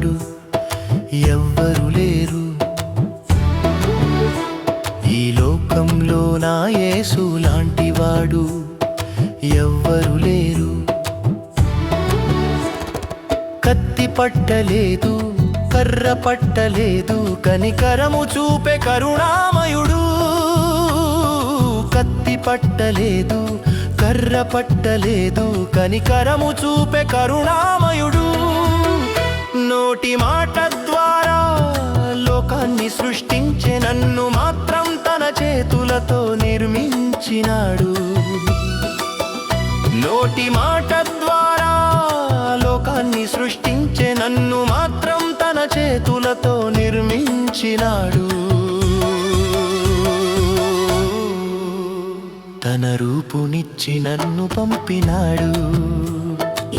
వాడు ఎవ్వరు లేరు. ఈ లోకంలో నా యేసు లాంటి వాడు ఎవ్వరు లేరు. కత్తి పట్టలేదు, కర్ర పట్టలేదు, కనికరము చూపే కరుణామయుడు. కత్తి పట్టలేదు, కర్ర పట్టలేదు, కనికరము చూపే కరుణామయుడు. నోటి మాట ద్వారా లోకాన్ని సృష్టించే నన్ను మాత్రం తన చేతులతో నిర్మించినాడు. నోటి మాట ద్వారా లోకాన్ని సృష్టించే నన్ను మాత్రం తన చేతులతో నిర్మించినాడు. తన రూపునిచ్చి నన్ను పంపినాడు.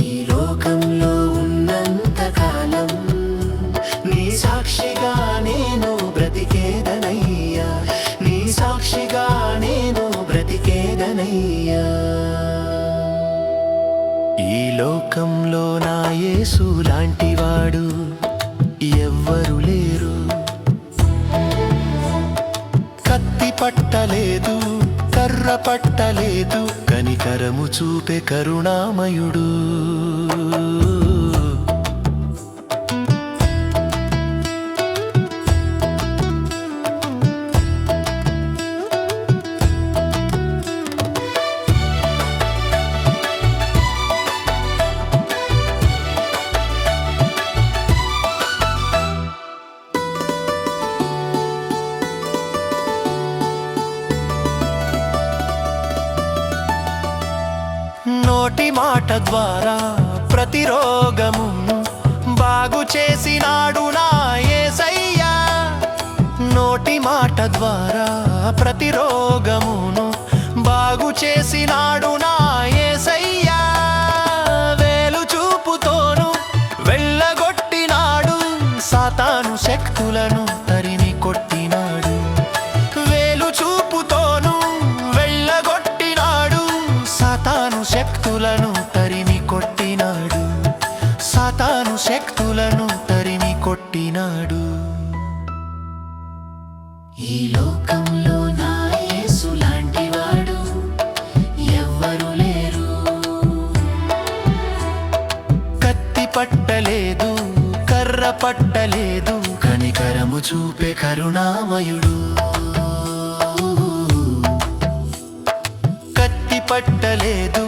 ఈ లోకంలో ఉన్నంతకాలం నీ సాక్షిగా నేను బ్రతికేదనయ్యా, నీ సాక్షిగా నేను బ్రతికేదనయ్యా. ఈ లోకంలో నా యేసు లాంటి వాడు ఎవ్వరు లేరు. కత్తి పట్టలేదు, కర్ర పట్టలేదు, కనికరము చూపే కరుణామయుడు. నోటి మాట ద్వారా ప్రతి రోగమును బాగు చేసినాడు నా యేసయ్యా. నోటి మాట ద్వారా ప్రతి రోగమును బాగు చేసినాడు నా యేసయ్యా. వేలు చూపుతోను వెళ్ళగొట్టినాడు, సాతాను శక్తులను తరిమి కొట్టినాడు. వేలు చూపుతోను వెళ్ళగొట్టినాడు, సాతాను శక్తులను తరిమి కొట్టినాడు. సాతాను శక్తులను తరిమి కొట్టినాడు. ఈ లోకంలో నా యేసు లాంటి వాడు ఎవ్వరు లేరు. కత్తి పట్టలేదు, కర్ర పట్టలేదు, కనికరము చూపే కరుణామయుడు. కత్తి పట్టలేదు,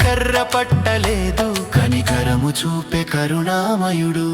కర్ర పట్టలేదు, కనికరము చూపే కరుణామయుడు.